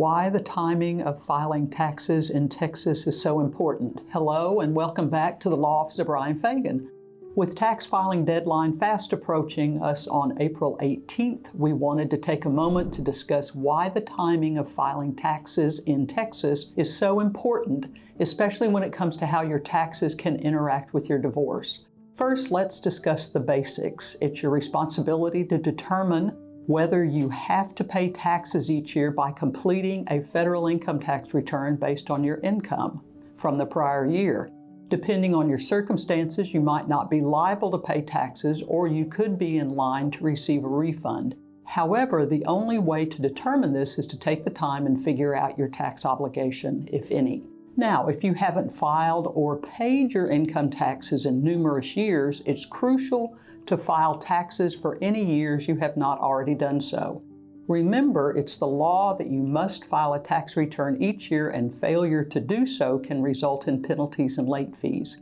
Why the timing of filing taxes in Texas is so important. Hello and welcome back to the Law Office of Brian Fagan. With tax filing deadline fast approaching us on April 18th, we wanted to take a moment to discuss why the timing of filing taxes in Texas is so important, especially when it comes to how your taxes can interact with your divorce. First, let's discuss the basics. It's your responsibility to determine whether you have to pay taxes each year by completing a federal income tax return based on your income from the prior year. Depending on your circumstances, you might not be liable to pay taxes, or you could be in line to receive a refund. However, the only way to determine this is to take the time and figure out your tax obligation, if any. Now, if you haven't filed or paid your income taxes in numerous years, it's crucial to file taxes for any years you have not already done so. Remember, it's the law that you must file a tax return each year, and failure to do so can result in penalties and late fees.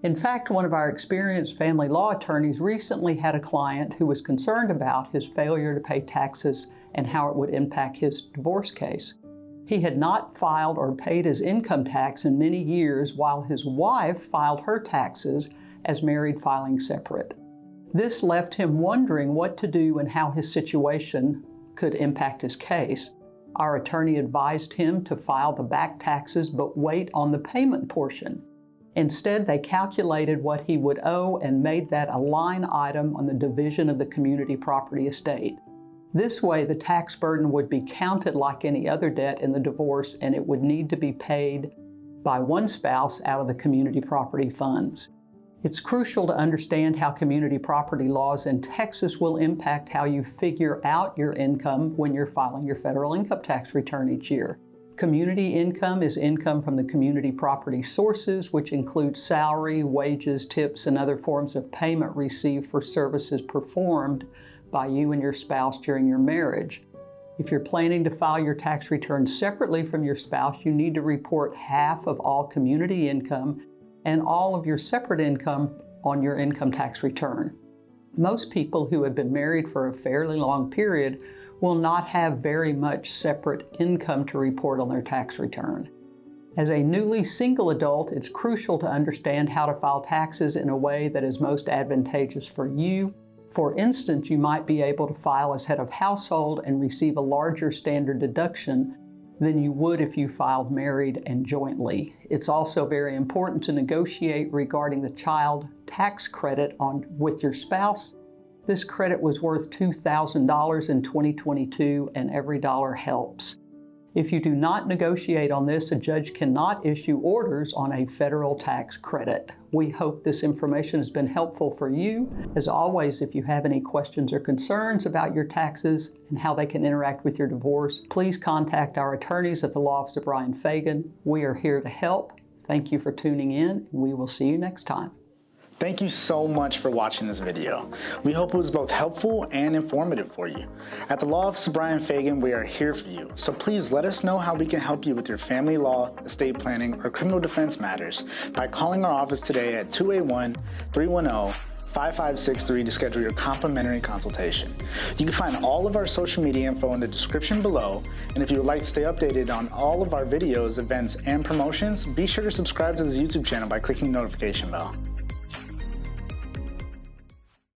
In fact, one of our experienced family law attorneys recently had a client who was concerned about his failure to pay taxes and how it would impact his divorce case. He had not filed or paid his income tax in many years, while his wife filed her taxes as married, filing separate. This left him wondering what to do and how his situation could impact his case. Our attorney advised him to file the back taxes but wait on the payment portion. Instead, they calculated what he would owe and made that a line item on the division of the community property estate. This way, the tax burden would be counted like any other debt in the divorce, and it would need to be paid by one spouse out of the community property funds. It's crucial to understand how community property laws in Texas will impact how you figure out your income when you're filing your federal income tax return each year. Community income is income from the community property sources, which includes salary, wages, tips, and other forms of payment received for services performed by you and your spouse during your marriage. If you're planning to file your tax return separately from your spouse, you need to report half of all community income and all of your separate income on your income tax return. Most people who have been married for a fairly long period will not have very much separate income to report on their tax return. As a newly single adult, it's crucial to understand how to file taxes in a way that is most advantageous for you. For instance, you might be able to file as head of household and receive a larger standard deduction than you would if you filed married and jointly. It's also very important to negotiate regarding the child tax credit with your spouse. This credit was worth $2,000 in 2022, and every dollar helps. If you do not negotiate on this, a judge cannot issue orders on a federal tax credit. We hope this information has been helpful for you. As always, if you have any questions or concerns about your taxes and how they can interact with your divorce, please contact our attorneys at the Law Office of Brian Fagan. We are here to help. Thank you for tuning in. We will see you next time. Thank you so much for watching this video. We hope it was both helpful and informative for you. At the Law Office of Brian Fagan, we are here for you. So please let us know how we can help you with your family law, estate planning, or criminal defense matters by calling our office today at 281-310-5563 to schedule your complimentary consultation. You can find all of our social media info in the description below, and if you would like to stay updated on all of our videos, events, and promotions, be sure to subscribe to this YouTube channel by clicking the notification bell.